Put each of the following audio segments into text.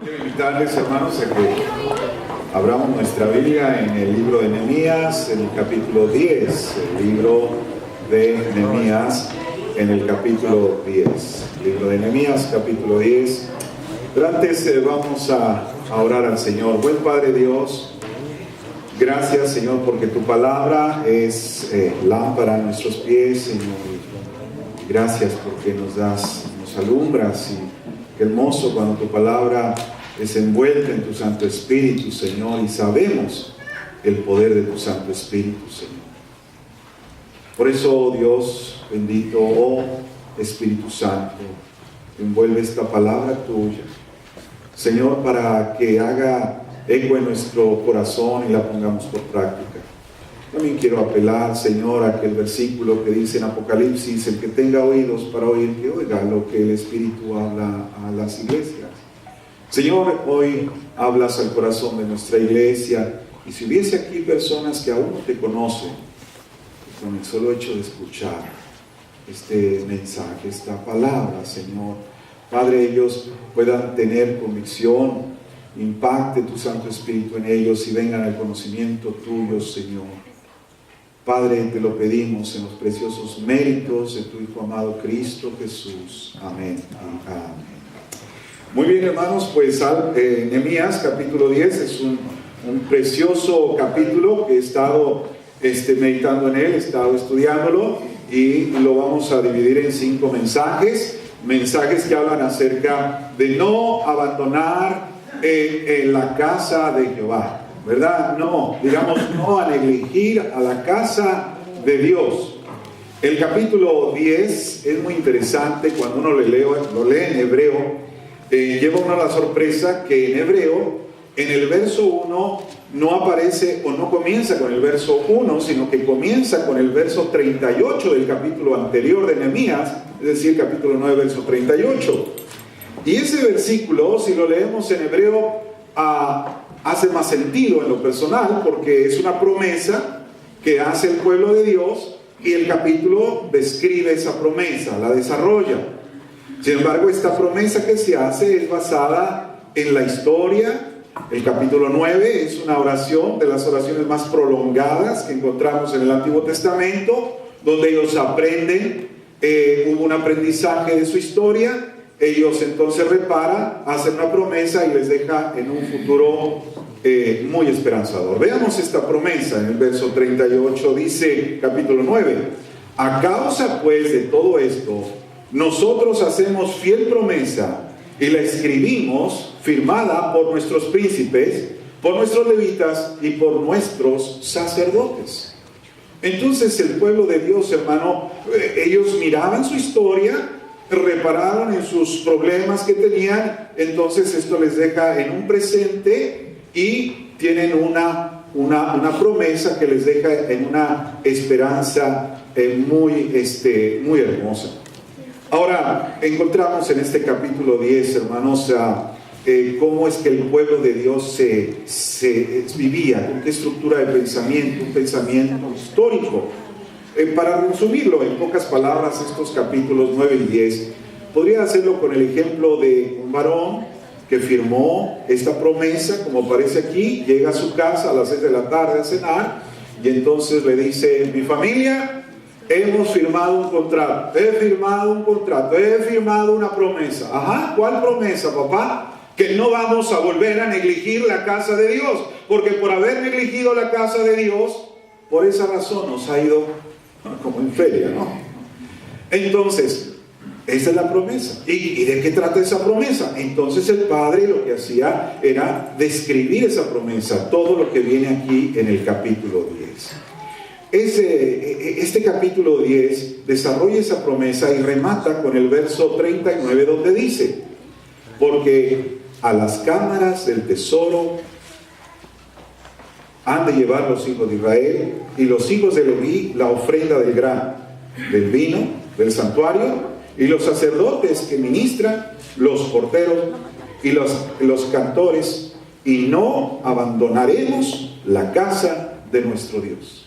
Quiero invitarles, hermanos, a que abramos nuestra Biblia en el libro de Nehemías, en el capítulo 10. El libro de Nehemías, en el capítulo 10. Libro de Nehemías, capítulo 10. Pero antes vamos a orar al Señor. Buen Padre Dios, gracias, Señor, porque tu palabra es lámpara a nuestros pies, Señor. Gracias porque nos alumbras, y qué hermoso cuando tu palabra es envuelta en tu Santo Espíritu, Señor, y sabemos el poder de tu Santo Espíritu, Señor. Por eso, Dios bendito, oh Espíritu Santo, envuelve esta palabra tuya, Señor, para que haga eco en nuestro corazón y la pongamos por práctica. También quiero apelar, Señor, a aquel versículo que dice en Apocalipsis: el que tenga oídos para oír, que oiga lo que el Espíritu habla a las iglesias. Señor, hoy hablas al corazón de nuestra iglesia, y si hubiese aquí personas que aún no te conocen, con el solo hecho de escuchar este mensaje, esta palabra, Señor, Padre, ellos puedan tener convicción, impacte tu Santo Espíritu en ellos y vengan al conocimiento tuyo, Señor. Padre, te lo pedimos en los preciosos méritos de tu Hijo amado Cristo Jesús. Amén. Amén. Muy bien, hermanos, pues Nehemías capítulo 10 es un precioso capítulo que he estado meditando en él, he estado estudiándolo, y lo vamos a dividir en 5 mensajes que hablan acerca de no abandonar la casa de Jehová, ¿verdad? No a negligir a la casa de Dios. El capítulo 10 es muy interesante cuando uno lo lee en hebreo. Lleva uno la sorpresa que en hebreo, en el verso 1, no aparece o no comienza con el verso 1, sino que comienza con el verso 38 del capítulo anterior de Nehemías, es decir, capítulo 9, verso 38. Y ese versículo, si lo leemos en hebreo, hace más sentido en lo personal, porque es una promesa que hace el pueblo de Dios, y el capítulo describe esa promesa, la desarrolla. Sin embargo, esta promesa que se hace es basada en la historia. El capítulo 9 es una oración de las oraciones más prolongadas que encontramos en el Antiguo Testamento, donde ellos aprenden, hubo un aprendizaje de su historia. Ellos entonces reparan, hacen una promesa y les deja en un futuro muy esperanzador. Veamos esta promesa en el verso 38, dice capítulo 9: a causa pues de todo esto, nosotros hacemos fiel promesa y la escribimos, firmada por nuestros príncipes, por nuestros levitas y por nuestros sacerdotes. Entonces el pueblo de Dios, hermano, ellos miraban su historia, repararon en sus problemas que tenían, entonces esto les deja en un presente y tienen una promesa que les deja en una esperanza muy hermosa. Ahora, encontramos en este capítulo 10, hermanos, cómo es que el pueblo de Dios se vivía, con qué estructura de pensamiento, un pensamiento histórico. Para resumirlo en pocas palabras, estos capítulos 9 y 10, podría hacerlo con el ejemplo de un varón que firmó esta promesa, como aparece aquí, llega a su casa a las 6 de la tarde a cenar, y entonces le dice: mi familia, hemos firmado un contrato, he firmado una promesa. Ajá, ¿cuál promesa, papá? Que no vamos a volver a negligir la casa de Dios, porque por haber negligido la casa de Dios, por esa razón nos ha ido como en feria, ¿no? Entonces, esa es la promesa. ¿Y de qué trata esa promesa? Entonces el padre lo que hacía era describir esa promesa, todo lo que viene aquí en el capítulo 10. Este capítulo 10 desarrolla esa promesa y remata con el verso 39, donde dice: porque a las cámaras del tesoro han de llevar los hijos de Israel y los hijos de Leví la ofrenda del grano, del vino, del santuario, y los sacerdotes que ministran, los porteros y los cantores, y no abandonaremos la casa de nuestro Dios.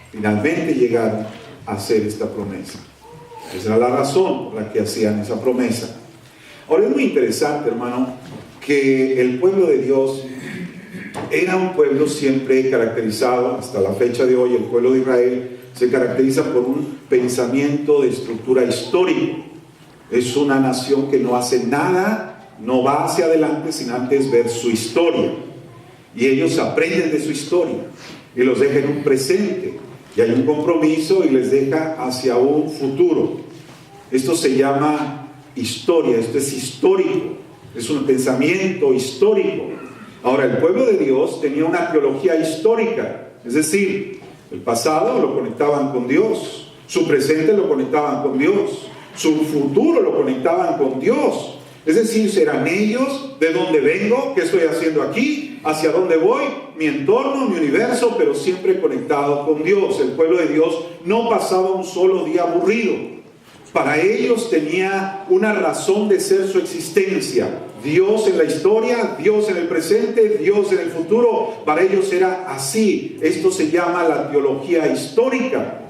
Finalmente llegaron a hacer esta promesa. Esa era la razón por la que hacían esa promesa. Ahora es muy interesante, hermano, que el pueblo de Dios era un pueblo siempre caracterizado, hasta la fecha de hoy, el pueblo de Israel se caracteriza por un pensamiento de estructura histórica. Es una nación que no hace nada, no va hacia adelante sin antes ver su historia. Y ellos aprenden de su historia y los deja en un presente. Y hay un compromiso y les deja hacia un futuro. Esto se llama historia, esto es histórico, es un pensamiento histórico. Ahora, el pueblo de Dios tenía una teología histórica, es decir, el pasado lo conectaban con Dios, su presente lo conectaban con Dios, su futuro lo conectaban con Dios. Es decir, serán ellos, de dónde vengo, qué estoy haciendo aquí, hacia dónde voy, mi entorno, mi universo, pero siempre conectado con Dios. El pueblo de Dios no pasaba un solo día aburrido. Para ellos tenía una razón de ser su existencia. Dios en la historia, Dios en el presente, Dios en el futuro. Para ellos era así. Esto se llama la teología histórica.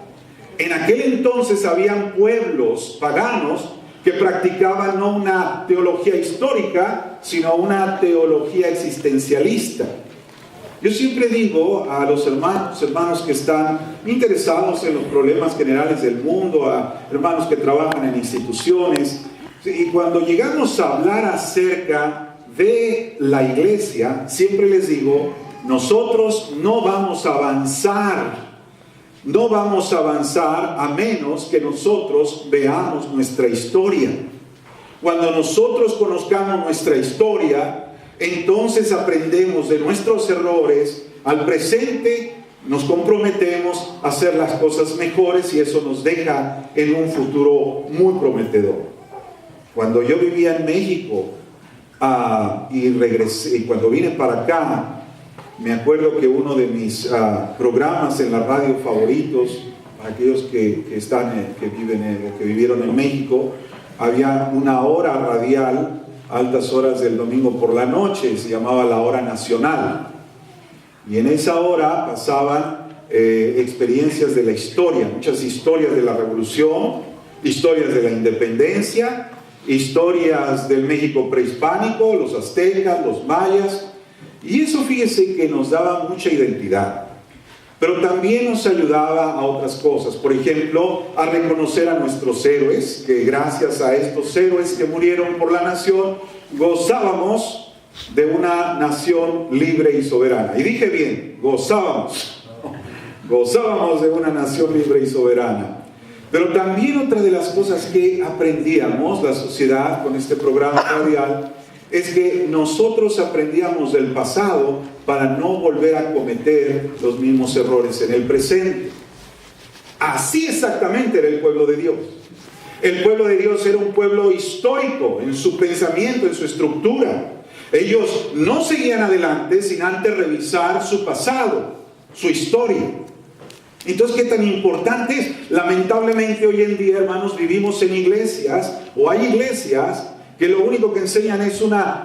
En aquel entonces habían pueblos paganos que practicaban no una teología histórica, sino una teología existencialista. Yo siempre digo a los hermanos que están interesados en los problemas generales del mundo, a hermanos que trabajan en instituciones, y cuando llegamos a hablar acerca de la iglesia, siempre les digo, nosotros no vamos a avanzar a menos que nosotros veamos nuestra historia. Cuando nosotros conozcamos nuestra historia, entonces aprendemos de nuestros errores. Al presente nos comprometemos a hacer las cosas mejores y eso nos deja en un futuro muy prometedor. Cuando yo vivía en México y regresé, y cuando vine para acá, me acuerdo que uno de mis programas en la radio favoritos, para aquellos que vivieron en México, había una hora radial, altas horas del domingo por la noche, se llamaba la Hora Nacional. Y en esa hora pasaban experiencias de la historia, muchas historias de la Revolución, historias de la Independencia, historias del México prehispánico, los aztecas, los mayas. Y eso, fíjese, que nos daba mucha identidad, pero también nos ayudaba a otras cosas. Por ejemplo, a reconocer a nuestros héroes, que gracias a estos héroes que murieron por la nación, gozábamos de una nación libre y soberana. Y dije bien, gozábamos de una nación libre y soberana. Pero también otra de las cosas que aprendíamos, la sociedad, con este programa radial, es que nosotros aprendíamos del pasado para no volver a cometer los mismos errores en el presente. Así exactamente era el pueblo de Dios. El pueblo de Dios era un pueblo histórico en su pensamiento, en su estructura. Ellos no seguían adelante sin antes revisar su pasado, su historia. Entonces, ¿qué tan importante es? Lamentablemente hoy en día, hermanos, vivimos en iglesias, o hay iglesias que lo único que enseñan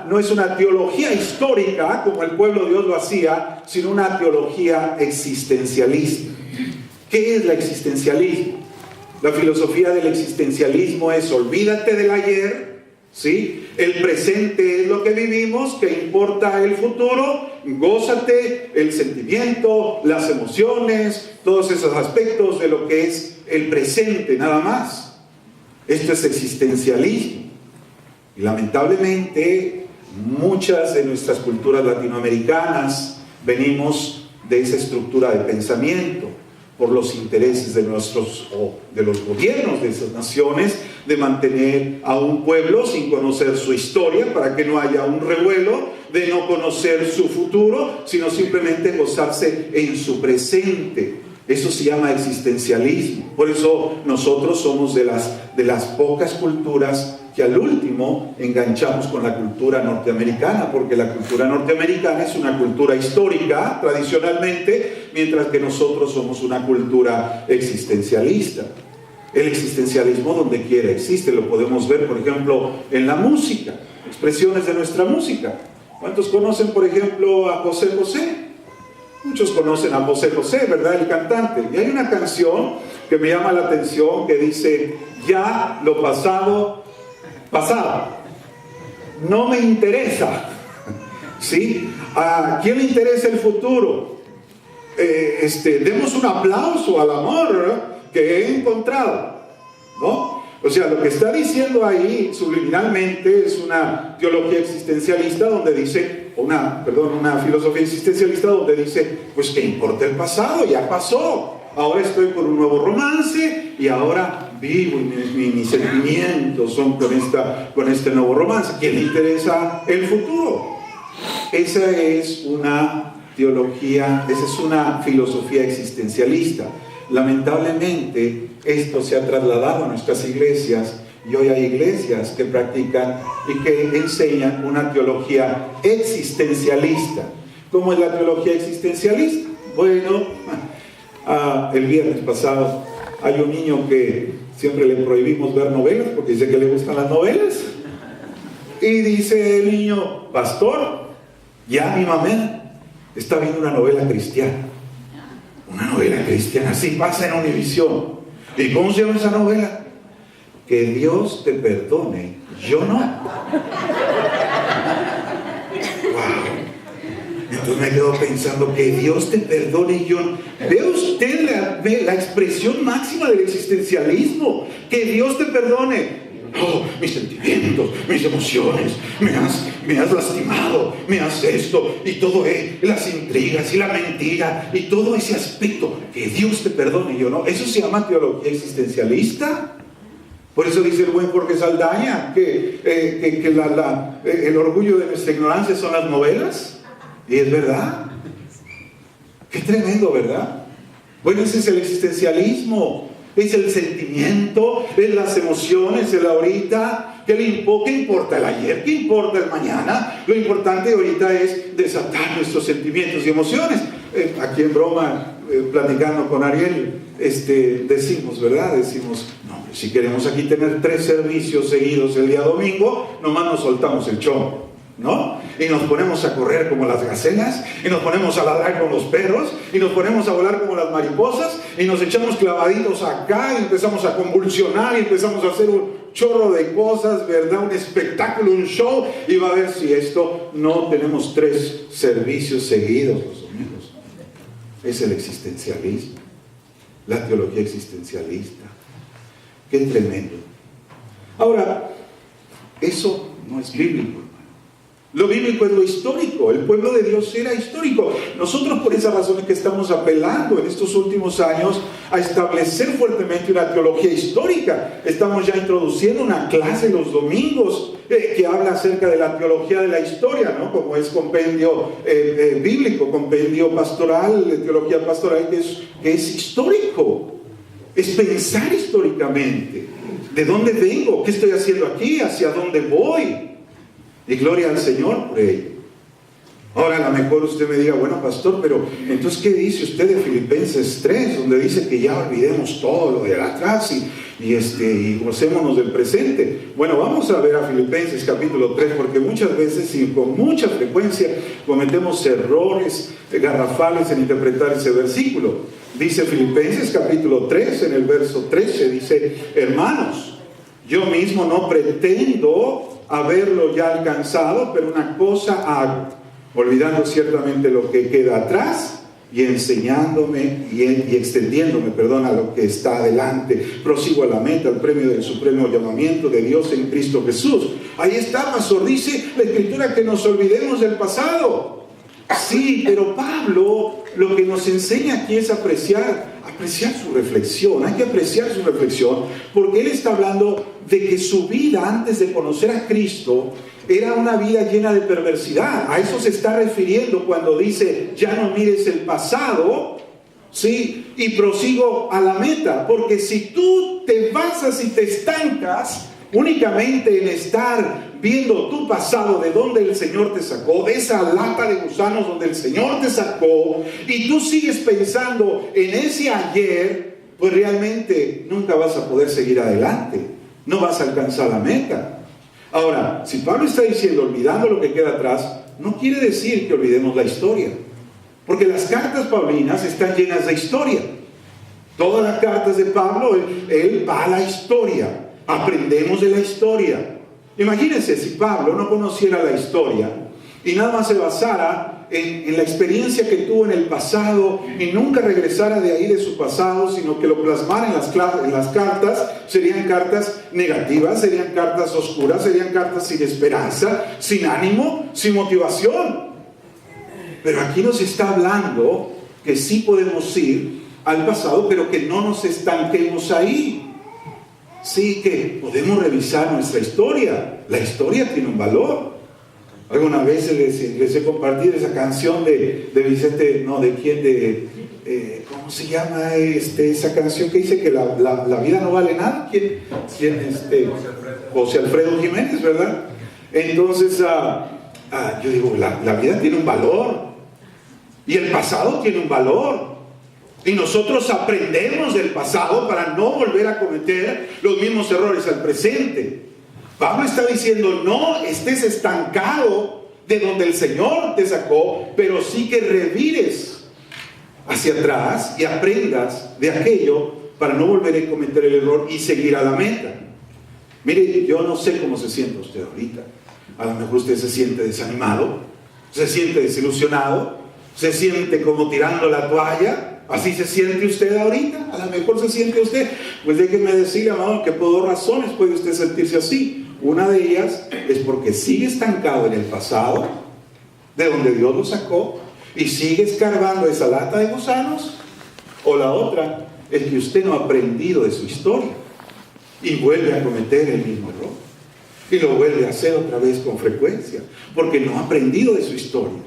no es una teología histórica, como el pueblo de Dios lo hacía, sino una teología existencialista. ¿Qué es el existencialismo? La filosofía del existencialismo es: olvídate del ayer, ¿sí? El presente es lo que vivimos, que importa el futuro, gózate el sentimiento, las emociones, todos esos aspectos de lo que es el presente, nada más. Esto es existencialismo. Y lamentablemente muchas de nuestras culturas latinoamericanas venimos de esa estructura de pensamiento, por los intereses de los gobiernos de esas naciones, de mantener a un pueblo sin conocer su historia, para que no haya un revuelo, de no conocer su futuro, sino simplemente gozarse en su presente. Eso se llama existencialismo. Por eso nosotros somos de las pocas culturas que al último enganchamos con la cultura norteamericana, porque la cultura norteamericana es una cultura histórica tradicionalmente, mientras que nosotros somos una cultura existencialista. El existencialismo donde quiera existe, lo podemos ver por ejemplo en la música, expresiones de nuestra música. ¿Cuántos conocen por ejemplo a José José? Muchos conocen a José José, ¿verdad? El cantante. Y hay una canción que me llama la atención que dice: ya lo pasado, pasado. No me interesa ¿Sí? ¿A quién le interesa el futuro? Demos un aplauso al amor que he encontrado, ¿no? O sea, lo que está diciendo ahí subliminalmente es una teología existencialista donde dice, una filosofía existencialista donde dice, pues ¿qué importa el pasado? Ya pasó. Ahora estoy con un nuevo romance y ahora vivo y mis sentimientos son con este nuevo romance. ¿Quién le interesa el futuro? Esa es una teología, esa es una filosofía existencialista. Lamentablemente esto se ha trasladado a nuestras iglesias y hoy hay iglesias que practican y que enseñan una teología existencialista. ¿Cómo es la teología existencialista? Bueno, el viernes pasado hay un niño que siempre le prohibimos ver novelas porque dice que le gustan las novelas y dice el niño, pastor, ya mi mamá está viendo una novela cristiana. Una novela cristiana, así pasa en Univisión. ¿Y cómo se llama esa novela? Que Dios te perdone, yo no. Wow. Entonces me quedo pensando, que Dios te perdone y yo no. ¿Ve usted la expresión máxima del existencialismo? Que Dios te perdone. Oh, mis sentimientos, mis emociones, me has lastimado, me has esto, y todo las intrigas y la mentira, y todo ese aspecto, que Dios te perdone, yo no. Eso se llama teología existencialista. Por eso dice el buen Jorge Saldaña que el orgullo de nuestra ignorancia son las novelas, y es verdad. Qué tremendo, ¿verdad? Bueno, ese es el existencialismo. Es el sentimiento, es las emociones, el ahorita. ¿Qué importa el ayer? ¿Qué importa el mañana? Lo importante ahorita es desatar nuestros sentimientos y emociones. Aquí en broma, platicando con Ariel, decimos, ¿verdad? Decimos, no, si queremos aquí tener 3 servicios seguidos el día domingo, nomás nos soltamos el chombo, ¿no? Y nos ponemos a correr como las gacelas, y nos ponemos a ladrar con los perros, y nos ponemos a volar como las mariposas, y nos echamos clavaditos acá, y empezamos a convulsionar, y empezamos a hacer un chorro de cosas, ¿verdad? Un espectáculo, un show, y va a ver si esto no tenemos 3 servicios seguidos los domingos. Es el existencialismo, la teología existencialista. Qué tremendo. Ahora, eso no es bíblico. Lo bíblico es lo histórico. El pueblo de Dios era histórico. Nosotros por esa razón es que estamos apelando en estos últimos años a establecer fuertemente una teología histórica. Estamos ya introduciendo una clase los domingos que habla acerca de la teología de la historia, ¿no? Como es compendio bíblico, compendio pastoral, teología pastoral que es histórico. Es pensar históricamente. ¿De dónde vengo? ¿Qué estoy haciendo aquí? ¿Hacia dónde voy? Y gloria al Señor por ello. Ahora a lo mejor usted me diga, bueno pastor, pero entonces ¿qué dice usted de Filipenses 3? Donde dice que ya olvidemos todo lo de atrás y gocémonos del presente. Bueno, vamos a ver a Filipenses capítulo 3, porque muchas veces y con mucha frecuencia cometemos errores garrafales en interpretar ese versículo. Dice Filipenses capítulo 3, en el verso 13, dice, hermanos, yo mismo no pretendo haberlo ya alcanzado, pero una cosa hago, olvidando ciertamente lo que queda atrás y enseñándome y extendiéndome, a lo que está adelante. Prosigo a la meta, al premio del supremo llamamiento de Dios en Cristo Jesús. Ahí está, pastor, dice la Escritura que nos olvidemos del pasado. Sí, pero Pablo lo que nos enseña aquí es apreciar su reflexión. Hay que apreciar su reflexión, porque él está hablando de que su vida antes de conocer a Cristo era una vida llena de perversidad. A eso se está refiriendo cuando dice, ya no mires el pasado, ¿sí? Y prosigo a la meta. Porque si tú te basas y te estancas únicamente en estar viendo tu pasado, de donde el Señor te sacó, de esa lata de gusanos donde el Señor te sacó, y tú sigues pensando en ese ayer, pues realmente nunca vas a poder seguir adelante, no vas a alcanzar la meta. Ahora, si Pablo está diciendo olvidando lo que queda atrás, no quiere decir que olvidemos la historia, porque las cartas paulinas están llenas de historia. Todas las cartas de Pablo, él va a la historia, aprendemos de la historia. Imagínense si Pablo no conociera la historia y nada más se basara en la experiencia que tuvo en el pasado y nunca regresara de ahí de su pasado, sino que lo plasmara en las cartas, serían cartas negativas, serían cartas oscuras, serían cartas sin esperanza, sin ánimo, sin motivación. Pero aquí nos está hablando que sí podemos ir al pasado, pero que no nos estanquemos ahí. Sí, que podemos revisar nuestra historia. La historia tiene un valor. Algunas veces les he compartido esa canción de Vicente, no, ¿de quién? ¿Cómo se llama esa canción que dice que la vida no vale nada? ¿Quién José Alfredo Jiménez, ¿verdad? Entonces, yo digo, la vida tiene un valor. Y el pasado tiene un valor. Y nosotros aprendemos del pasado para no volver a cometer los mismos errores al presente. Pablo está diciendo, no estés estancado de donde el Señor te sacó, pero sí que revires hacia atrás y aprendas de aquello para no volver a cometer el error y seguir a la meta. Mire, yo no sé cómo se siente usted ahorita. A lo mejor usted se siente desanimado, se siente desilusionado, se siente como tirando la toalla. ¿Así se siente usted ahorita? A lo mejor se siente usted. Pues déjeme decirle, amado, que por dos razones puede usted sentirse así. Una de ellas es porque sigue estancado en el pasado, de donde Dios lo sacó, y sigue escarbando esa lata de gusanos. O la otra es que usted no ha aprendido de su historia y vuelve a cometer el mismo error. Y lo vuelve a hacer otra vez con frecuencia, porque no ha aprendido de su historia.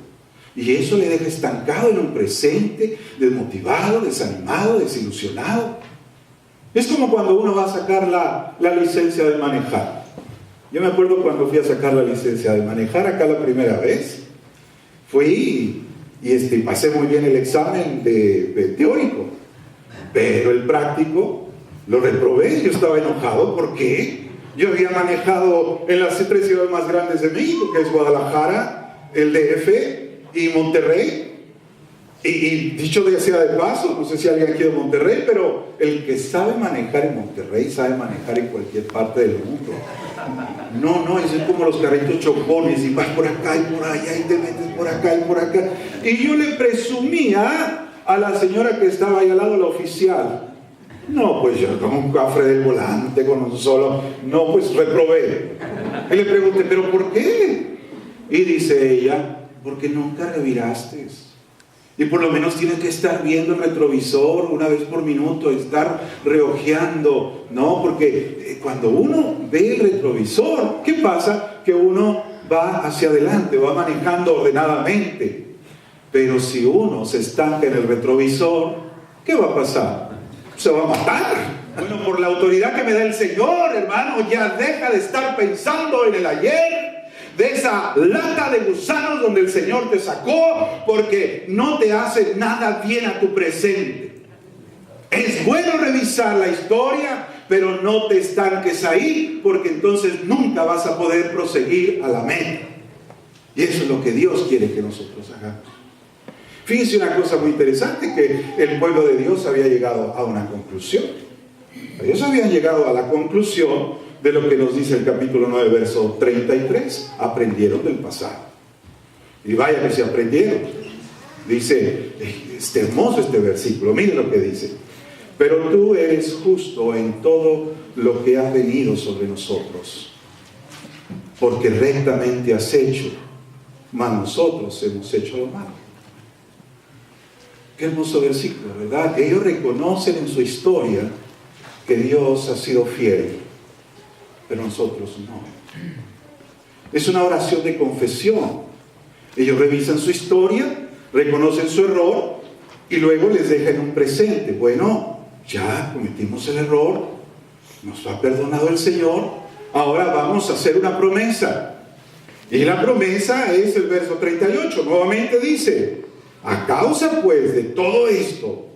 Y eso le deja estancado en un presente, desmotivado, desanimado, desilusionado. Es como cuando uno va a sacar la licencia de manejar. Yo me acuerdo cuando fui a sacar la licencia de manejar acá la primera vez. Fui y pasé muy bien el examen de teórico. Pero el práctico lo reprobé. Yo estaba enojado. ¿Por qué? Yo había manejado en las 3 ciudades más grandes de México, que es Guadalajara, el DF y Monterrey. Y dicho de sea de paso, no sé si alguien aquí de Monterrey, pero el que sabe manejar en Monterrey sabe manejar en cualquier parte del mundo. No, eso es como los carritos chocones, y vas por acá y por allá y te metes por acá y por acá. Y yo le presumía a la señora que estaba ahí al lado, la oficial. No, pues yo como un cafre del volante con un solo. No, pues reprobé. Y le pregunté, ¿pero por qué? Y dice ella, porque nunca reviraste. Y por lo menos tienes que estar viendo el retrovisor una vez por minuto, estar reojeando, ¿no? Porque cuando uno ve el retrovisor, ¿qué pasa? Que uno va hacia adelante, va manejando ordenadamente. Pero si uno se estanca en el retrovisor, ¿qué va a pasar? Se va a matar. Bueno, por la autoridad que me da el Señor, hermano, ya deja de estar pensando en el ayer, de esa lata de gusanos donde el Señor te sacó, porque no te hace nada bien a tu presente. Es bueno revisar la historia, pero no te estanques ahí, porque entonces nunca vas a poder proseguir a la meta. Y eso es lo que Dios quiere que nosotros hagamos. Fíjense una cosa muy interesante, que el pueblo de Dios había llegado a una conclusión. Ellos habían llegado a la conclusión de lo que nos dice el capítulo 9, verso 33. Aprendieron del pasado. Y vaya que se aprendieron. Dice, es hermoso este versículo, miren lo que dice. Pero tú eres justo en todo lo que ha venido sobre nosotros, porque rectamente has hecho, mas nosotros hemos hecho lo malo. Qué hermoso versículo, ¿verdad? Ellos reconocen en su historia que Dios ha sido fiel, pero nosotros no. Es una oración de confesión. Ellos revisan su historia, reconocen su error y luego les dejan un presente. Bueno, ya cometimos el error, nos ha perdonado el Señor, ahora vamos a hacer una promesa. Y la promesa es el verso 38, nuevamente dice: a causa pues de todo esto,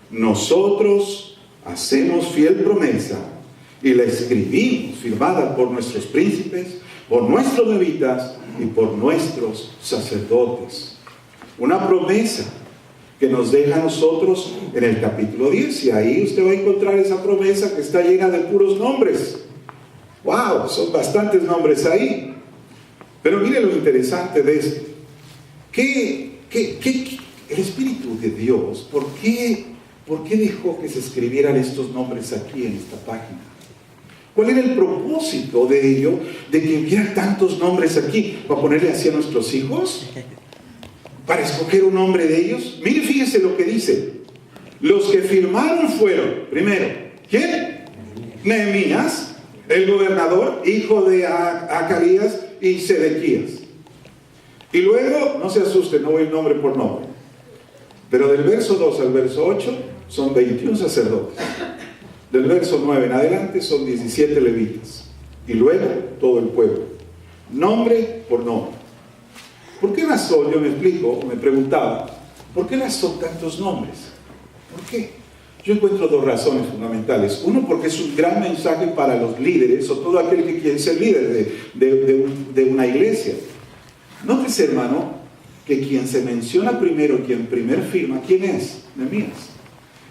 nosotros hacemos fiel promesa y la escribimos, firmada por nuestros príncipes, por nuestros levitas y por nuestros sacerdotes. Una promesa que nos deja a nosotros en el capítulo 10, y ahí usted va a encontrar esa promesa que está llena de puros nombres. ¡Wow! Son bastantes nombres ahí. Pero mire lo interesante de esto. el Espíritu de Dios, ¿por qué dejó que se escribieran estos nombres aquí en esta página? ¿Cuál era el propósito de ello, de que hubiera tantos nombres aquí? ¿Para ponerle así a nuestros hijos? ¿Para escoger un nombre de ellos? Mire, fíjese lo que dice. Los que firmaron fueron, primero, ¿quién? Nehemías, el gobernador, hijo de Acarías y Sedequías. Y luego, no se asusten, no voy nombre por nombre, pero del verso 2 al verso 8 son 21 sacerdotes. Del verso 9 en adelante son 17 levitas. Y luego todo el pueblo. Nombre por nombre. ¿Por qué razón, yo me explico, me preguntaba, ¿por qué razón tantos nombres? ¿Por qué? Yo encuentro dos razones fundamentales. Uno, porque es un gran mensaje para los líderes o todo aquel que quiere ser líder de una iglesia. Nótese, hermano, que quien se menciona primero, quien primero firma, ¿quién es? Nehemías.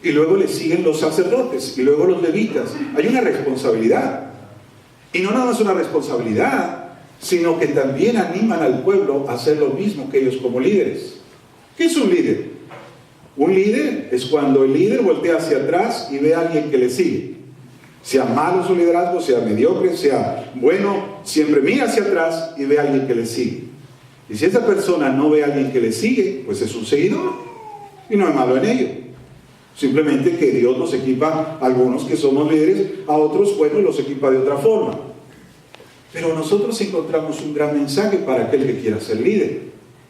Y luego le siguen los sacerdotes, y luego los levitas. Hay una responsabilidad. Y no nada más una responsabilidad, sino que también animan al pueblo a hacer lo mismo que ellos como líderes. ¿Qué es un líder? Un líder es cuando el líder voltea hacia atrás y ve a alguien que le sigue. Sea malo su liderazgo, sea mediocre, sea bueno, siempre mira hacia atrás y ve a alguien que le sigue. Y si esa persona no ve a alguien que le sigue, pues es un seguidor. Y no hay malo en ello. Simplemente que Dios nos equipa a algunos que somos líderes, a otros, bueno, los equipa de otra forma. Pero nosotros encontramos un gran mensaje para aquel que quiera ser líder.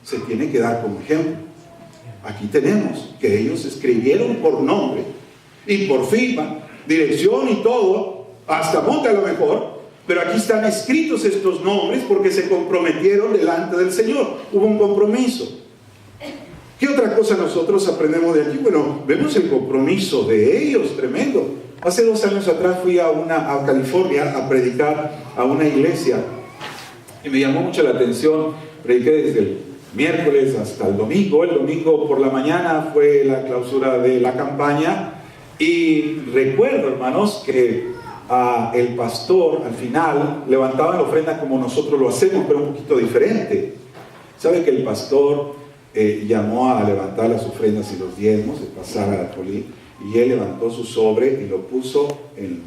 Se tiene que dar como ejemplo. Aquí tenemos que ellos escribieron por nombre y por firma, dirección y todo, hasta monte a lo mejor, pero aquí están escritos estos nombres porque se comprometieron delante del Señor. Hubo un compromiso. ¿Qué otra cosa nosotros aprendemos de aquí? Bueno, vemos el compromiso de ellos, tremendo. Hace 2 años atrás fui a California a predicar a una iglesia y me llamó mucho la atención. Prediqué desde el miércoles hasta el domingo. El domingo por la mañana fue la clausura de la campaña y recuerdo, hermanos, que el pastor al final levantaba la ofrenda como nosotros lo hacemos, pero un poquito diferente. ¿Sabe que el pastor llamó a levantar las ofrendas y los diezmos, de pasar al alfolí, y él levantó su sobre y lo puso en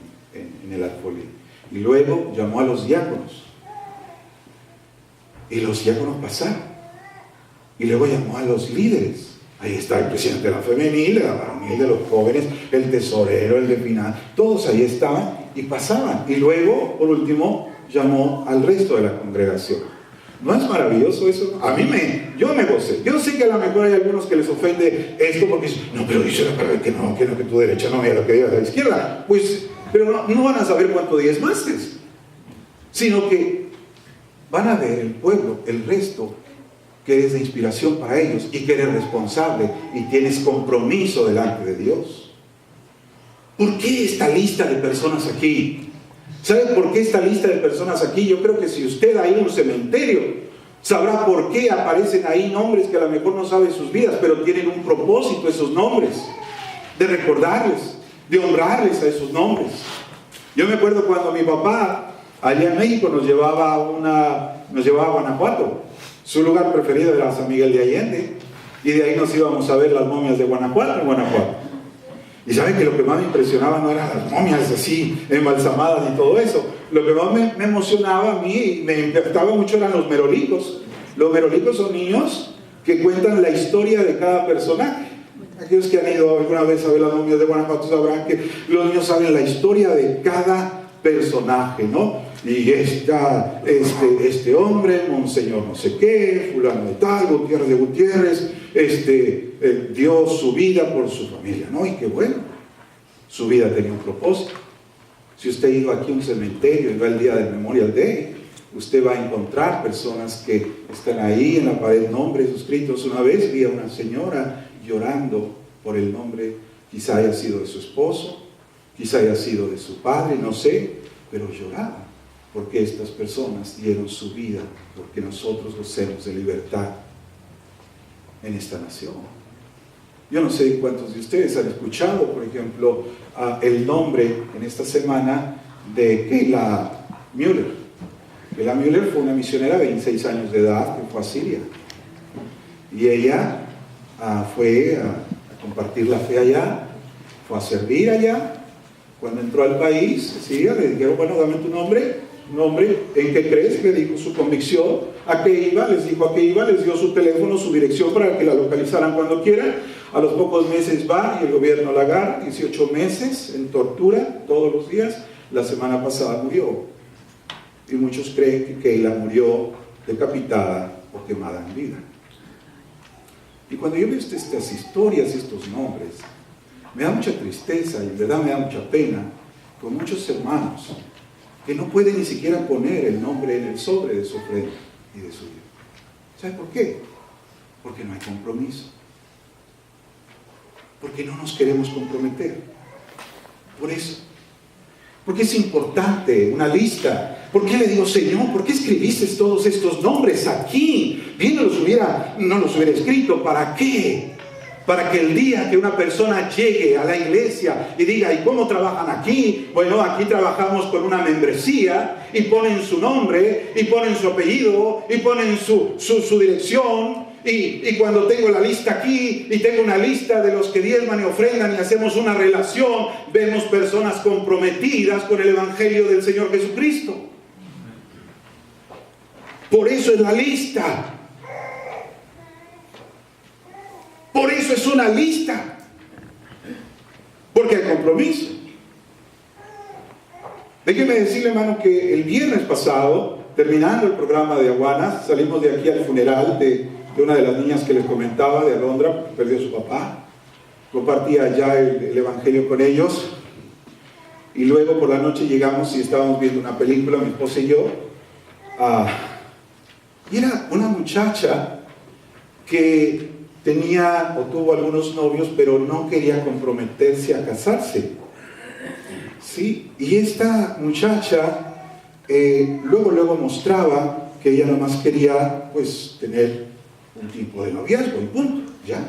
el alfolí? Y luego llamó a los diáconos, y los diáconos pasaron, y luego llamó a los líderes. Ahí está el presidente de la femenil, de la varonil, de los jóvenes, el tesorero, el de final, todos ahí estaban y pasaban. Y luego, por último, llamó al resto de la congregación. ¿No es maravilloso eso? Yo me gocé. Yo sé que a lo mejor hay algunos que les ofende esto porque dicen, no, pero dice la palabra que no, que tu derecha no mira lo que diga la izquierda. Pues, pero no van a saber cuánto diezmaste, sino que van a ver el pueblo, el resto, que eres de inspiración para ellos y que eres responsable y tienes compromiso delante de Dios. ¿Por qué esta lista de personas aquí? ¿Sabe por qué esta lista de personas aquí? Yo creo que si usted ha ido a un cementerio, sabrá por qué aparecen ahí nombres que a lo mejor no sabe sus vidas, pero tienen un propósito esos nombres, de recordarles, de honrarles a esos nombres. Yo me acuerdo cuando mi papá, allá en México, nos llevaba a Guanajuato. Su lugar preferido era San Miguel de Allende, y de ahí nos íbamos a ver las momias de Guanajuato en Guanajuato. Y saben que lo que más me impresionaba no eran las momias así embalsamadas y todo eso. Lo que más me emocionaba a mí y me impactaba mucho eran los merolicos. Los merolicos son niños que cuentan la historia de cada personaje. Aquellos que han ido alguna vez a ver las momias de Guanajuato sabrán que los niños saben la historia de cada personaje, ¿no? Y este hombre, monseñor no sé qué, fulano de tal, Gutiérrez de Gutiérrez, dio su vida por su familia, ¿no? Y qué bueno, su vida tenía un propósito. Si usted ha ido aquí a un cementerio y va el día del Memorial Day, usted va a encontrar personas que están ahí en la pared, nombres suscritos. Una vez vi a una señora llorando por el nombre, quizá haya sido de su esposo, quizá haya sido de su padre, no sé, pero lloraba porque estas personas dieron su vida porque nosotros gocemos de libertad en esta nación. Yo no sé cuántos de ustedes han escuchado, por ejemplo, el nombre en esta semana de Kayla Mueller. Kayla Mueller fue una misionera de 26 años de edad que fue a Siria. Y ella fue a compartir la fe allá, fue a servir allá. Cuando entró al país, ¿sí? Le dijeron, bueno, dame tu nombre, ¿en qué crees? Le dijo su convicción, a qué iba, les dijo a qué iba, les dio su teléfono, su dirección para que la localizaran cuando quieran. A los pocos meses va y el gobierno la agarra, 18 meses en tortura todos los días. La semana pasada murió. Y muchos creen que Keila murió decapitada o quemada en vida. Y cuando yo veo estas historias, estos nombres, me da mucha tristeza y en verdad me da mucha pena con muchos hermanos que no pueden ni siquiera poner el nombre en el sobre de su ofrenda y de su vida. ¿Sabe por qué? Porque no hay compromiso. Porque no nos queremos comprometer. Por eso. Porque es importante una lista. ¿Por qué le digo, Señor, por qué escribiste todos estos nombres aquí? Bien no los hubiera escrito. ¿Para qué? Para que el día que una persona llegue a la iglesia y diga, ¿y cómo trabajan aquí? Bueno, aquí trabajamos con una membresía, y ponen su nombre, y ponen su apellido, y ponen su dirección. Y cuando tengo la lista aquí, y tengo una lista de los que diezman y ofrendan, y hacemos una relación, vemos personas comprometidas con el Evangelio del Señor Jesucristo. Por eso es la lista. Por eso es una lista. Porque hay compromiso. Déjeme decirle, hermano, que el viernes pasado, terminando el programa de Aguanas, salimos de aquí al funeral de una de las niñas que les comentaba, de Alondra, perdió a su papá. Compartía allá el Evangelio con ellos. Y luego por la noche llegamos y estábamos viendo una película, mi esposa y yo. Y era una muchacha que tenía o tuvo algunos novios, pero no quería comprometerse a casarse. ¿Sí? Y esta muchacha luego mostraba que ella nomás quería pues tener un tipo de noviazgo y punto, ya.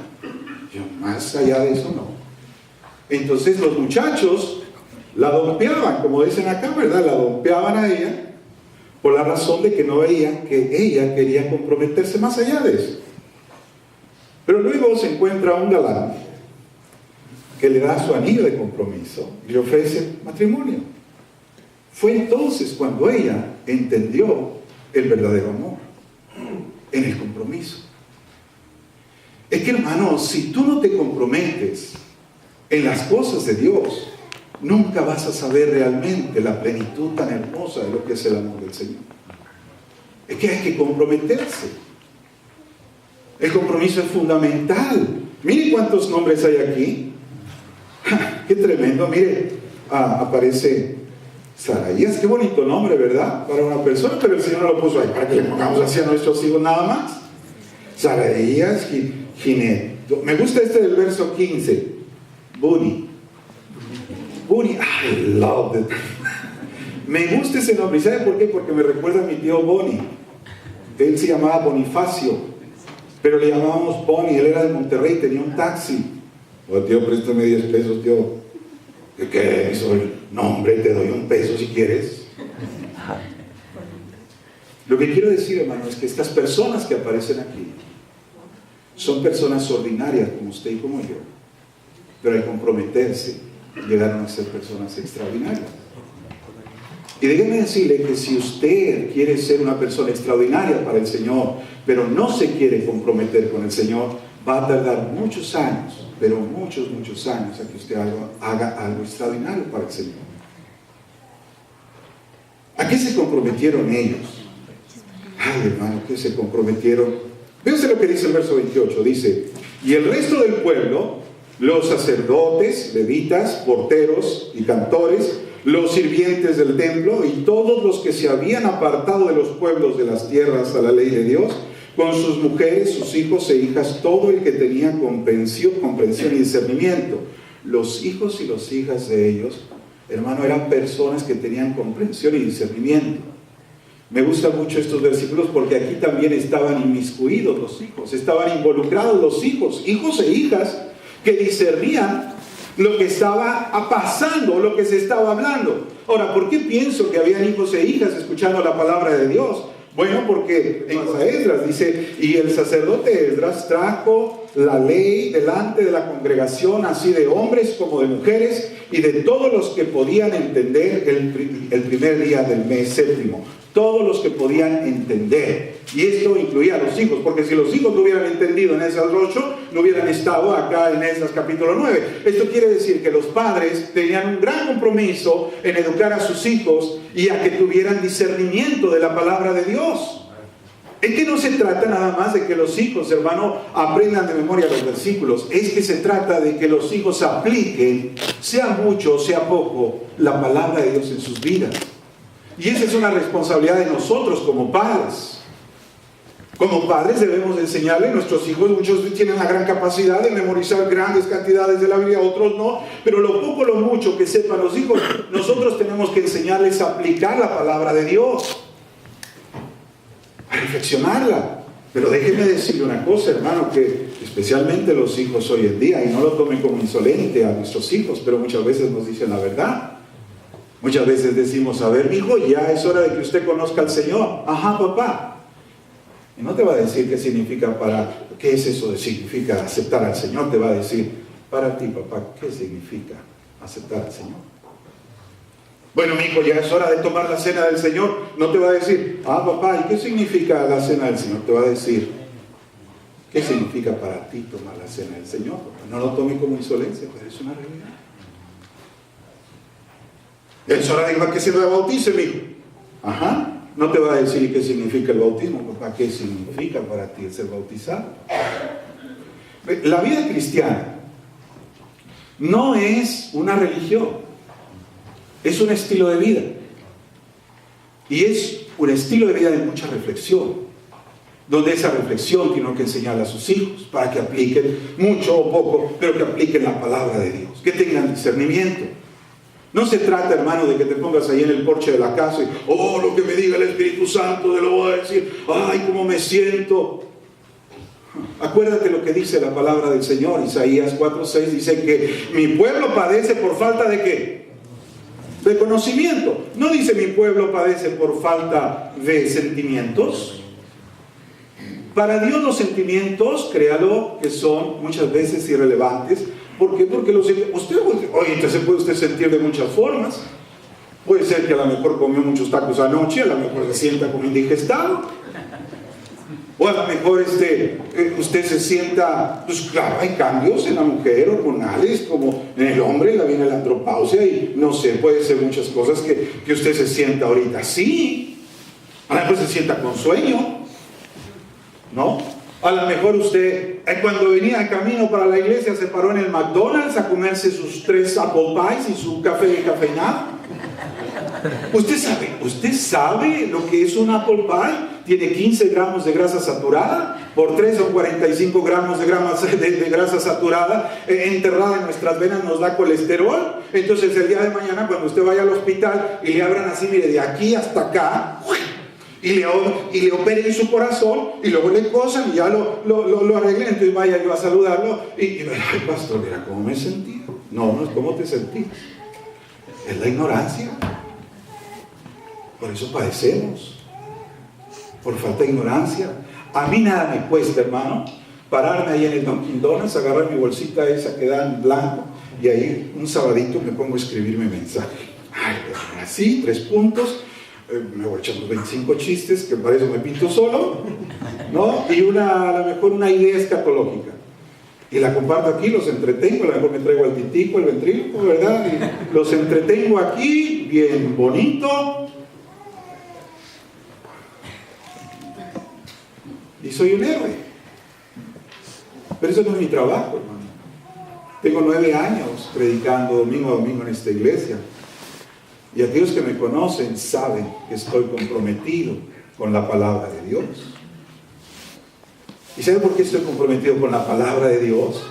Más allá de eso no. Entonces los muchachos la dompeaban, como dicen acá, ¿verdad? La dompeaban a ella por la razón de que no veían que ella quería comprometerse más allá de eso. Pero luego se encuentra un galán que le da su anillo de compromiso y le ofrece matrimonio. Fue entonces cuando ella entendió el verdadero amor, en el compromiso. Es que, hermano, si tú no te comprometes en las cosas de Dios, nunca vas a saber realmente la plenitud tan hermosa de lo que es el amor del Señor. Es que hay que comprometerse. El compromiso es fundamental. Mire cuántos nombres hay aquí. ¡Qué tremendo! Mire, aparece Saraías. Qué bonito nombre, ¿verdad? Para una persona, pero el Señor no lo puso ahí para que le pongamos así a nuestros hijos nada más. Saraías, Ginette. Me gusta este del verso 15. Bunny, I love it. Me gusta ese nombre. ¿Y sabe por qué? Porque me recuerda a mi tío Bonnie. Él se llamaba Bonifacio, pero le llamábamos Bonnie. Él era de Monterrey, tenía un taxi. Oh, tío, préstame 10 pesos, tío. ¿Qué es eso? No, hombre, te doy un peso si quieres. Lo que quiero decir, hermano, es que estas personas que aparecen aquí son personas ordinarias como usted y como yo, pero al comprometerse llegaron a ser personas extraordinarias. Y déjeme decirle que si usted quiere ser una persona extraordinaria para el Señor, pero no se quiere comprometer con el Señor, va a tardar muchos años, pero muchos años a que usted haga algo extraordinario para el Señor. ¿A qué se comprometieron ellos? Ay, hermano, ¿qué se comprometieron? Véanse lo que dice el verso 28. Dice, y el resto del pueblo, los sacerdotes, levitas, porteros y cantores, los sirvientes del templo y todos los que se habían apartado de los pueblos de las tierras a la ley de Dios, con sus mujeres, sus hijos e hijas, todo el que tenía comprensión y discernimiento. Los hijos y las hijas de ellos, hermano, eran personas que tenían comprensión y discernimiento. Me gustan mucho estos versículos porque aquí también estaban inmiscuidos los hijos, estaban involucrados los hijos e hijas que discernían lo que estaba pasando, lo que se estaba hablando. Ahora, ¿por qué pienso que habían hijos e hijas escuchando la palabra de Dios? Bueno, porque en Esdras dice, y el sacerdote Esdras trajo la ley delante de la congregación, así de hombres como de mujeres, y de todos los que podían entender el primer día del mes séptimo. Todos los que podían entender. Y esto incluía a los hijos, porque si los hijos no hubieran entendido en Esdras 8, no hubieran estado acá en Esdras capítulo 9. Esto quiere decir que los padres tenían un gran compromiso en educar a sus hijos y a que tuvieran discernimiento de la palabra de Dios. Es que no se trata nada más de que los hijos, hermano, aprendan de memoria los versículos. Es que se trata de que los hijos apliquen, sea mucho o sea poco, la palabra de Dios en sus vidas. Y esa es una responsabilidad de nosotros como padres. Como padres debemos enseñarle a nuestros hijos. Muchos tienen la gran capacidad de memorizar grandes cantidades de la Biblia, otros no. Pero lo poco o lo mucho que sepan los hijos, nosotros tenemos que enseñarles a aplicar la palabra de Dios, a reflexionarla. Pero déjenme decirle una cosa, hermano, que especialmente los hijos hoy en día, y no lo tomen como insolente a nuestros hijos, pero muchas veces nos dicen la verdad. Muchas veces decimos, a ver, hijo, ya es hora de que usted conozca al Señor. Ajá, papá. Y no te va a decir qué significa qué es eso de significa aceptar al Señor. Te va a decir, para ti, papá, ¿qué significa aceptar al Señor? Bueno, mi hijo, ya es hora de tomar la cena del Señor. No te va a decir, papá, ¿y qué significa la cena del Señor? Te va a decir, ¿qué significa para ti tomar la cena del Señor? No lo tome como insolencia, pero es una realidad. Es hora de que se me bautice, mi hijo. Ajá. No te va a decir qué significa el bautismo, papá. ¿Qué significa para ti el ser bautizado? La vida cristiana no es una religión, es un estilo de vida. Y es un estilo de vida de mucha reflexión, donde esa reflexión tiene que enseñarle a sus hijos para que apliquen mucho o poco, pero que apliquen la palabra de Dios, que tengan discernimiento. No se trata, hermano, de que te pongas ahí en el porche de la casa y, lo que me diga el Espíritu Santo, te lo voy a decir, ay, cómo me siento. Acuérdate lo que dice la palabra del Señor. Isaías 4:6 dice que mi pueblo padece por falta de ¿qué? De conocimiento. No dice mi pueblo padece por falta de sentimientos. Para Dios los sentimientos, créalo, que son muchas veces irrelevantes. ¿Por qué? Porque se puede usted sentir de muchas formas. Puede ser que a lo mejor comió muchos tacos anoche, a lo mejor se sienta como indigestado. O a lo mejor usted se sienta, pues claro, hay cambios en la mujer hormonales, como en el hombre, la viene la andropausia y no sé, puede ser muchas cosas que usted se sienta ahorita así. A lo mejor se sienta con sueño, ¿no? A lo mejor usted, cuando venía de camino para la iglesia, se paró en el McDonald's a comerse sus 3 apple pies y su café descafeinado. ¿Usted sabe lo que es un apple pie? Tiene 15 gramos de grasa saturada, por 3 son 45 gramos de grasa saturada, enterrada en nuestras venas nos da colesterol. Entonces el día de mañana, cuando usted vaya al hospital y le abran así, mire, de aquí hasta acá, y le operen su corazón y luego le cosan y ya lo arreglen, entonces vaya yo a saludarlo y ay, pastor, mira cómo me sentí. No es cómo te sentí, es la ignorancia. Por eso padecemos, por falta de ignorancia. A mí nada me cuesta, hermano, pararme ahí en el Dunkin' Donuts, agarrar mi bolsita esa que da en blanco y ahí un sabadito me pongo a escribir mi mensaje. Ay, así, 3 puntos. Me voy echando 25 chistes, que para eso me pinto solo, ¿no? Y a lo mejor una idea escatológica. Y la comparto aquí, los entretengo, a lo mejor me traigo al titico, el ventríloco, ¿verdad? Y los entretengo aquí, bien bonito. Y soy un héroe. Pero eso no es mi trabajo, hermano. Tengo 9 años predicando domingo a domingo en esta iglesia. Y aquellos que me conocen saben que estoy comprometido con la palabra de Dios. ¿Y saben por qué estoy comprometido con la palabra de Dios?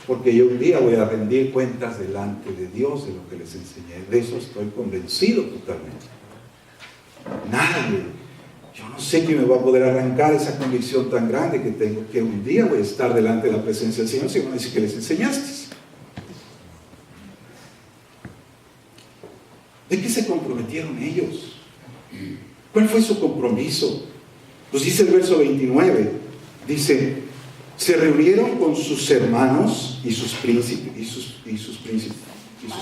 Porque yo un día voy a rendir cuentas delante de Dios de lo que les enseñé. De eso estoy convencido totalmente. Nadie, yo no sé quién me va a poder arrancar esa convicción tan grande que tengo, que un día voy a estar delante de la presencia del Señor. Si van a decir que les enseñaste. ¿De qué se comprometieron ellos? ¿Cuál fue su compromiso? Pues dice el verso 29, dice, se reunieron con sus hermanos y sus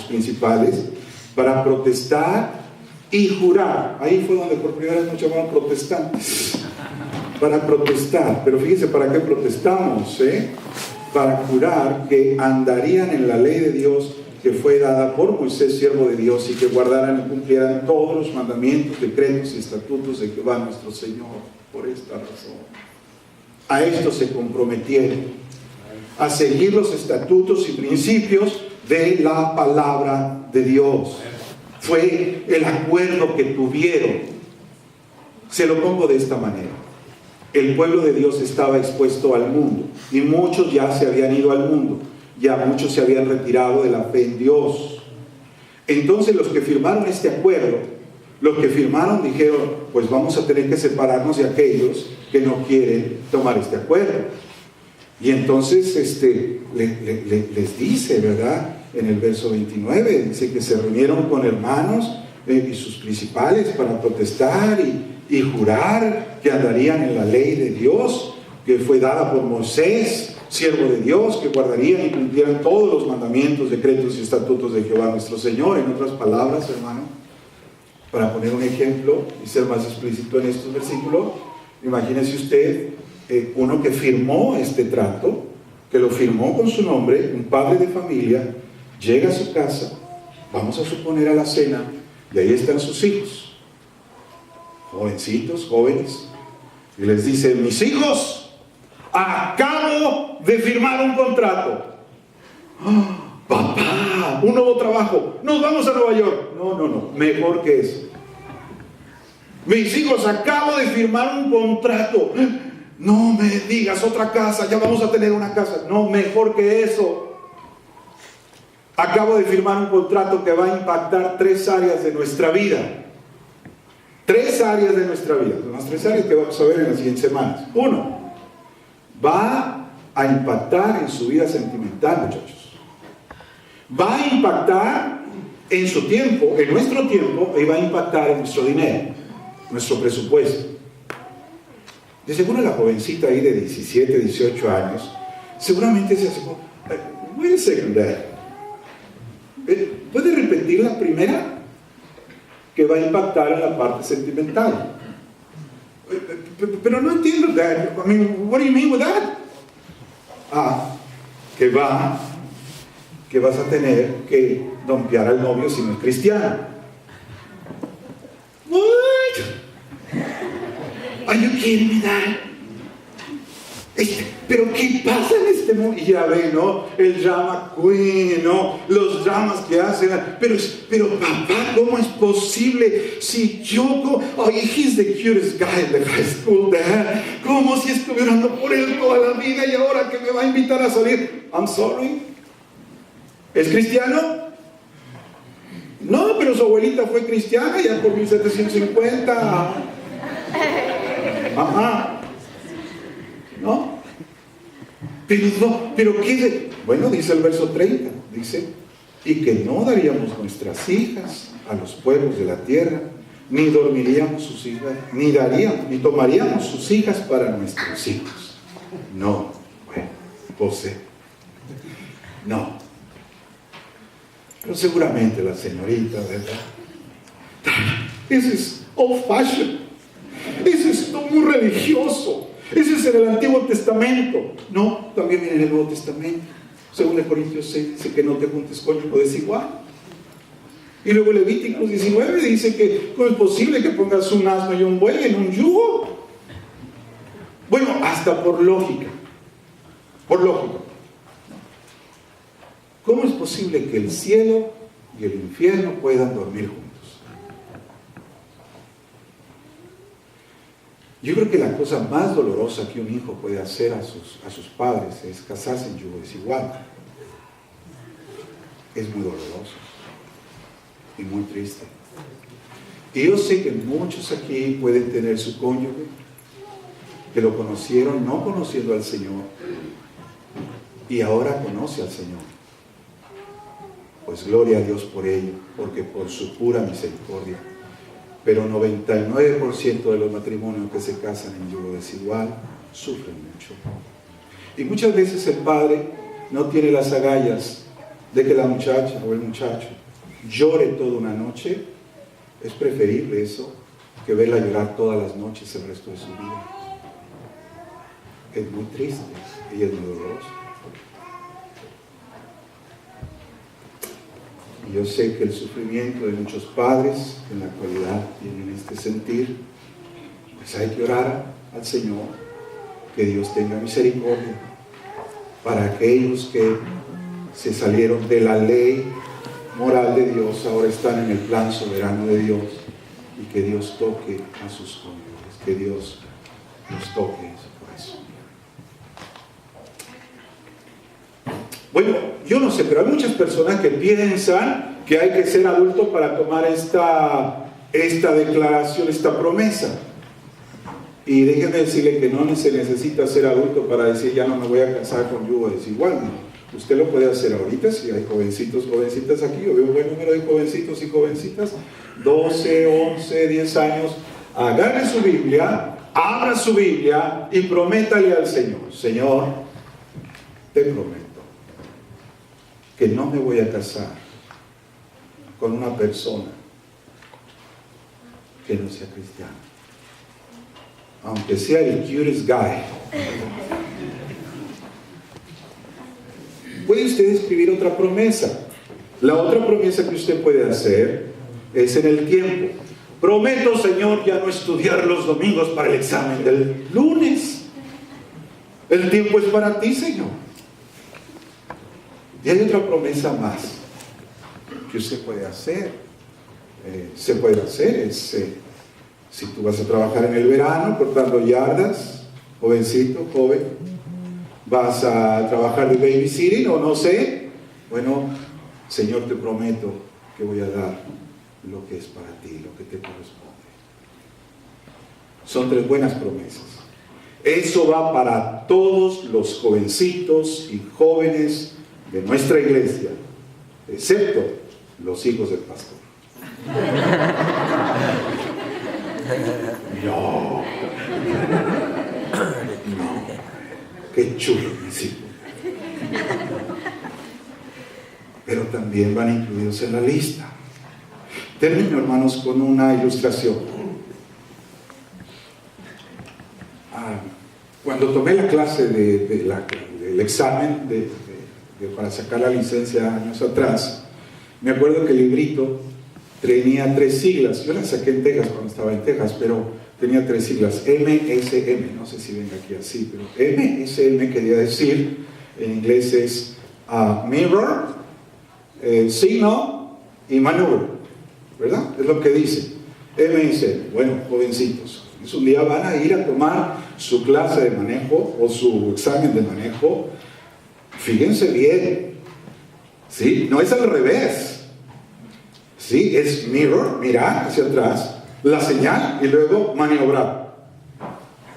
principales para protestar y jurar. Ahí fue donde por primera vez nos llamaron protestantes. Para protestar. Pero fíjense, ¿para qué protestamos? Para jurar que andarían en la ley de Dios que fue dada por Moisés, siervo de Dios, y que guardaran y cumplieran todos los mandamientos, decretos y estatutos de Jehová nuestro Señor. Por esta razón, a esto se comprometieron, a seguir los estatutos y principios de la palabra de Dios. Fue el acuerdo que tuvieron. Se lo pongo de esta manera: el pueblo de Dios estaba expuesto al mundo, y muchos ya se habían ido al mundo, ya muchos se habían retirado de la fe en Dios. Entonces los que firmaron este acuerdo, los que firmaron dijeron, pues vamos a tener que separarnos de aquellos que no quieren tomar este acuerdo. Y entonces les dice, ¿verdad? En el verso 29, dice que se reunieron con hermanos y sus principales para protestar y jurar que andarían en la ley de Dios, que fue dada por Moisés, siervo de Dios, que guardarían y cumplieran todos los mandamientos, decretos y estatutos de Jehová nuestro Señor. En otras palabras, hermano, para poner un ejemplo y ser más explícito en estos versículos, imagínese usted uno que firmó este trato, que lo firmó con su nombre, un padre de familia, llega a su casa, vamos a suponer a la cena, y ahí están sus hijos, jovencitos, jóvenes, y les dice, mis hijos, acabo de firmar un contrato. ¡Oh, papá! Un nuevo trabajo, nos vamos a Nueva York. No, mejor que eso. Mis hijos, acabo de firmar un contrato. No me digas otra casa, ya vamos a tener una casa. No, mejor que eso. Acabo de firmar un contrato que va a impactar 3 áreas de nuestra vida. 3 áreas de nuestra vida. Las 3 áreas que vamos a ver en las siguientes semanas. 1, va a impactar en su vida sentimental, muchachos. Va a impactar en su tiempo, en nuestro tiempo, y va a impactar en nuestro dinero, nuestro presupuesto. De seguro la jovencita ahí de 17, 18 años, seguramente se hace, wait a second, Dad. ¿Puede repetir la primera? Que va a impactar en la parte sentimental. Pero no entiendo, Dad. I mean, what do you mean with that? Que vas a tener que dompear al novio si no es cristiano. What? Are you kidding me, Dad? Pero ¿qué pasa en este mundo? Y ya ve, ¿no? El drama queen, ¿no? Los dramas que hacen. Pero papá, ¿cómo es posible? Si yo... Oh, he's the cutest guy in the high school, Dad. Como si estuviera orando por él toda la vida y ahora que me va a invitar a salir. I'm sorry. ¿Es cristiano? No, pero su abuelita fue cristiana ya por 1750. Ajá. ¿No? Pero ¿qué? Bueno, dice el verso 30, dice, y que no daríamos nuestras hijas a los pueblos de la tierra, ni dormiríamos sus hijas, ni tomaríamos sus hijas para nuestros hijos. No, bueno, José, no. Pero seguramente la señorita, ¿verdad? Eso es old fashioned. Eso es muy religioso. Ese es en el Antiguo Testamento. No, también viene en el Nuevo Testamento. Según el Corintios 6 dice que no te juntes con hijo desigual. Y luego Levíticos 19 dice que no es posible que pongas un asno y un buey en un yugo. Bueno, hasta por lógica. Por lógica. ¿Cómo es posible que el cielo y el infierno puedan dormir juntos? Yo creo que la cosa más dolorosa que un hijo puede hacer a sus padres es casarse en yugo desigual. Es muy doloroso y muy triste. Y yo sé que muchos aquí pueden tener su cónyuge que lo conocieron no conociendo al Señor y ahora conoce al Señor. Pues gloria a Dios por ello, porque por su pura misericordia pero 99% de los matrimonios que se casan en yugo desigual sufren mucho. Y muchas veces el padre no tiene las agallas de que la muchacha o el muchacho llore toda una noche. Es preferible eso que verla llorar todas las noches el resto de su vida. Es muy triste y es muy doloroso. Y yo sé que el sufrimiento de muchos padres en la actualidad tienen este sentir. Pues hay que orar al Señor, que Dios tenga misericordia para aquellos que se salieron de la ley moral de Dios, ahora están en el plan soberano de Dios, y que Dios toque a sus cónyuges, que Dios los toque en su corazón. Bueno, yo no sé, pero hay muchas personas que piensan que hay que ser adulto para tomar esta declaración, esta promesa. Y déjenme decirle que no se necesita ser adulto para decir ya no me voy a casar con yugo desigual. No. Usted lo puede hacer ahorita, si hay jovencitos, jovencitas aquí. Yo veo un buen número de jovencitos y jovencitas, 12, 11, 10 años. Agarre su Biblia, abra su Biblia y prométale al Señor: Señor, te prometo que no me voy a casar con una persona que no sea cristiana, aunque sea el cutest guy. Puede usted escribir otra promesa. La otra promesa que usted puede hacer es en el tiempo. Prometo, Señor, ya no estudiar los domingos para el examen del lunes. El tiempo es para ti, Señor. Y hay otra promesa más que usted puede hacer. Si tú vas a trabajar en el verano cortando yardas, jovencito, joven, vas a trabajar de babysitting o no sé, bueno, Señor, te prometo que voy a dar lo que es para ti, lo que te corresponde. Son 3 buenas promesas. Eso va para todos los jovencitos y jóvenes de nuestra iglesia, excepto los hijos del pastor. No. Qué chulo, mis hijos. Pero también van incluidos en la lista. Termino, hermanos, con una ilustración. Cuando tomé la clase del examen para sacar la licencia años atrás, me acuerdo que el librito tenía 3 siglas. Yo la saqué en Texas cuando estaba en Texas, pero tenía 3 siglas, MSM, no sé si venga aquí así, pero MSM quería decir, en inglés es mirror, signal y maneuver, ¿verdad? Es lo que dice, MSM. Bueno, jovencitos, un día van a ir a tomar su clase de manejo o su examen de manejo. Fíjense bien, ¿sí? No es al revés, ¿sí? Es mirror, mirar hacia atrás, la señal y luego maniobrar.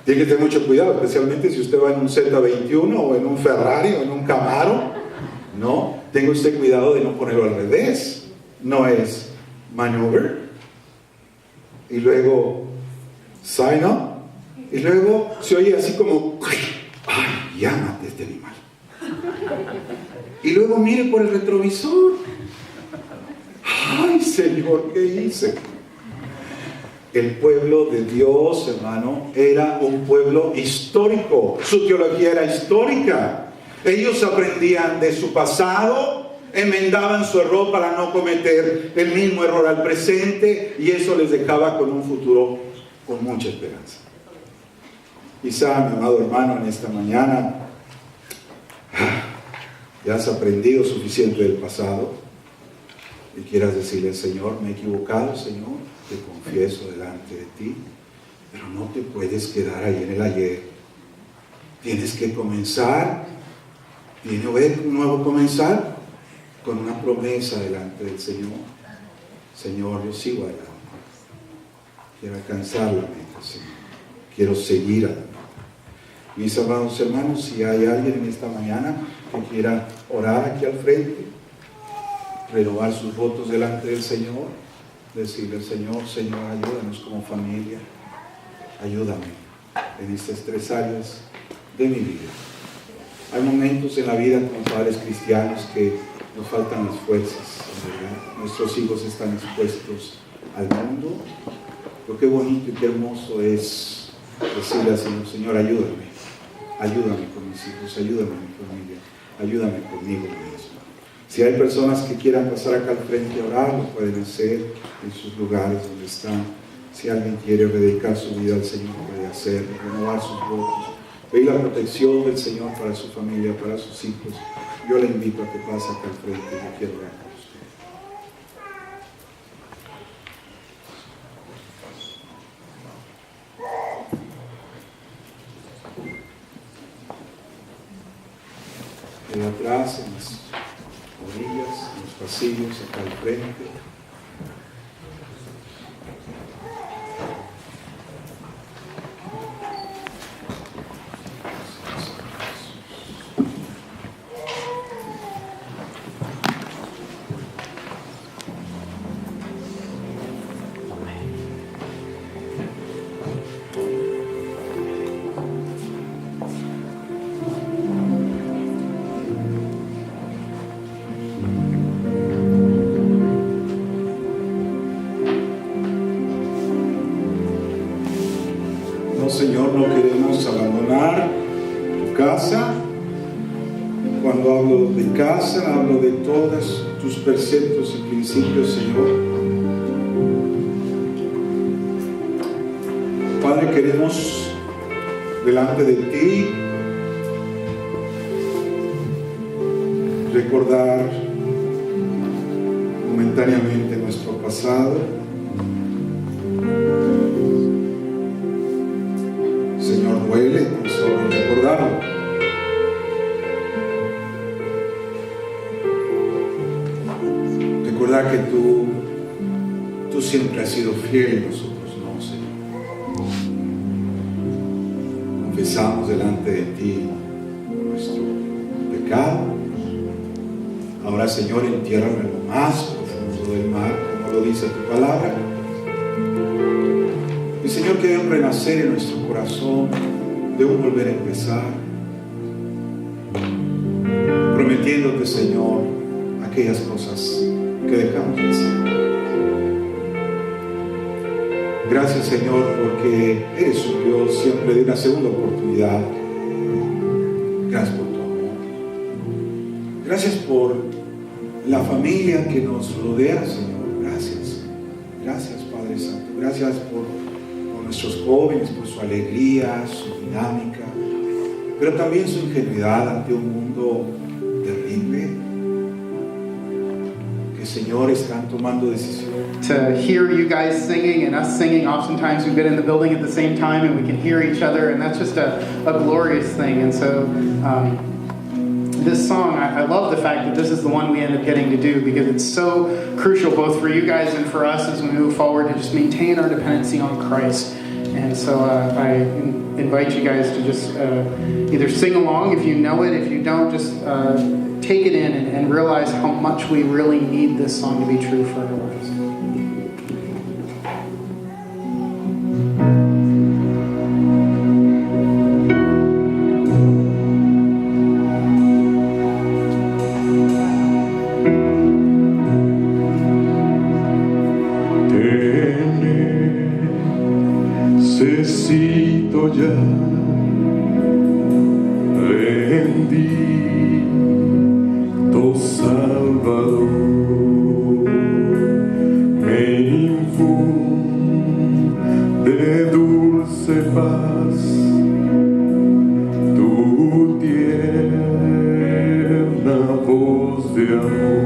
Tiene que tener mucho cuidado, especialmente si usted va en un Z21 o en un Ferrari o en un Camaro. No, tenga usted cuidado de no ponerlo al revés. No es maneuver y luego sign up y luego se oye así como ay, llámate este animal. Y luego mire por el retrovisor. Ay, Señor, ¿qué hice? El pueblo de Dios, hermano, era un pueblo histórico. Su teología era histórica. Ellos aprendían de su pasado, enmendaban su error para no cometer el mismo error al presente, y eso les dejaba con un futuro con mucha esperanza. Quizá, mi amado hermano, en esta mañana ya has aprendido suficiente del pasado y quieras decirle: Señor, me he equivocado, Señor, te confieso delante de ti, pero no te puedes quedar ahí en el ayer. Tienes que comenzar, tiene que haber un nuevo comenzar con una promesa delante del Señor. Señor, yo sigo adelante, quiero alcanzar la meta, Señor, quiero seguir adelante. Mis amados hermanos, si hay alguien en esta mañana que quiera orar aquí al frente, renovar sus votos delante del Señor, decirle al Señor, Señor, ayúdanos como familia, ayúdame en estas 3 áreas de mi vida. Hay momentos en la vida como padres cristianos que nos faltan las fuerzas, ¿verdad? Nuestros hijos están expuestos al mundo, pero qué bonito y qué hermoso es decirle al Señor, Señor, ayúdame con mis hijos, ayúdame en mi familia, ayúdame conmigo mismo. Si hay personas que quieran pasar acá al frente a orar, lo pueden hacer en sus lugares donde están. Si alguien quiere dedicar su vida al Señor, puede hacerlo, renovar sus votos, pedir la protección del Señor para su familia, para sus hijos. Yo le invito a que pase acá al frente y yo quiero orar con usted. De atrás, en las orillas, en los pasillos, acá al frente. Señor, no queremos abandonar tu casa. Cuando hablo de casa, hablo de todos tus preceptos y principios, Señor. Padre, queremos delante de ti recordar momentáneamente nuestro pasado. Señor, duele tan solo recordarlo. Recordar que tú siempre has sido fiel y nosotros no, Señor. Confesamos delante de ti nuestro pecado. Ahora, Señor, entiérrame en lo más profundo del mar, como lo dice tu palabra. Y Señor, que debe renacer en nuestro corazón, debo volver a empezar, prometiéndote, Señor, aquellas cosas que dejamos de hacer. Gracias, Señor, porque eres un Dios siempre de una segunda oportunidad. Gracias por tu amor. Gracias por la familia que nos rodea, Señor. Gracias. Gracias, Padre Santo. Gracias por nuestros jóvenes, por su alegría, su dinámica, pero también su ingenuidad ante un mundo terrible, que, Señor, están tomando decisiones. To hear you guys singing and us singing, oftentimes we've been in the building at the same time and we can hear each other, and that's just a glorious thing. And so this song, I love the fact that this is the one we end up getting to do, because it's so crucial both for you guys and for us as we move forward to just maintain our dependency on Christ. And so I invite you guys to just either sing along if you know it. If you don't, just take it in and realize how much we really need this song to be true for our lives. Necesito ya bendito Salvador, me infunde dulce paz tu tierna voz de amor.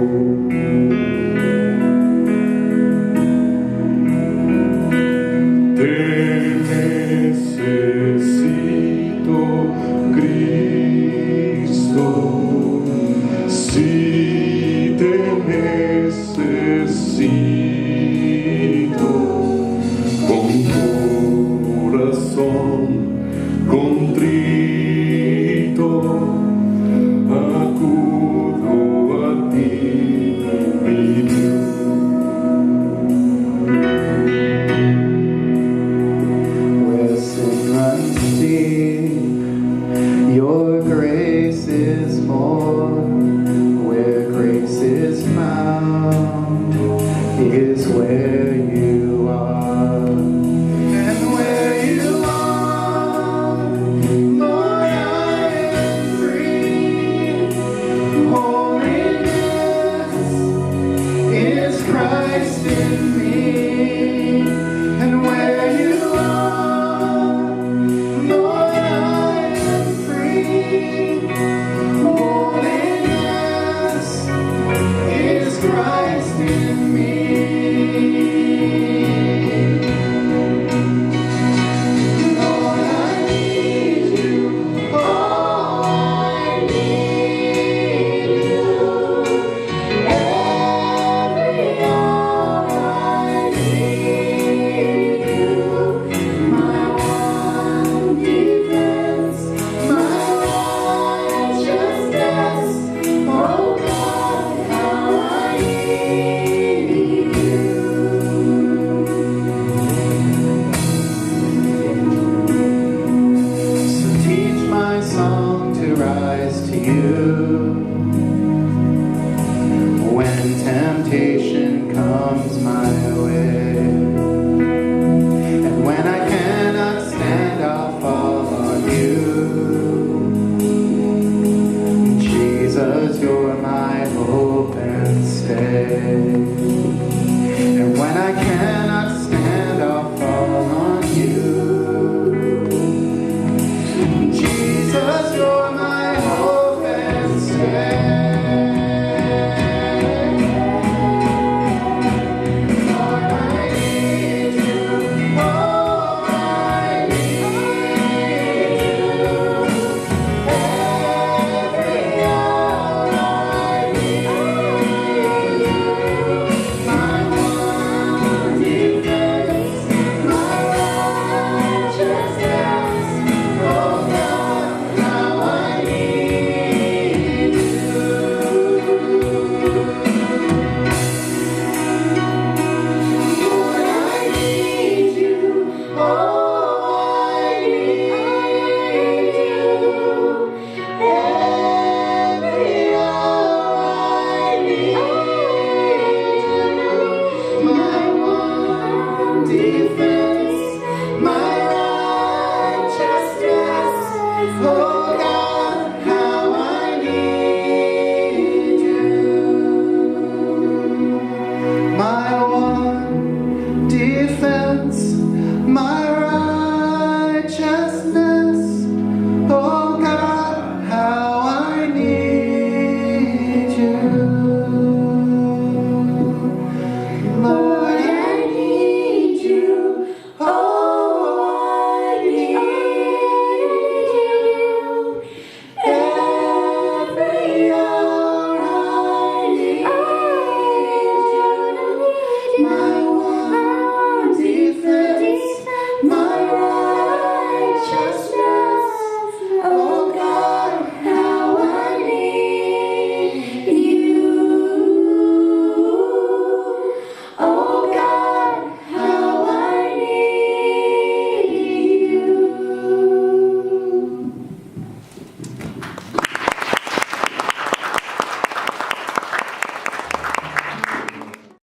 rise to you.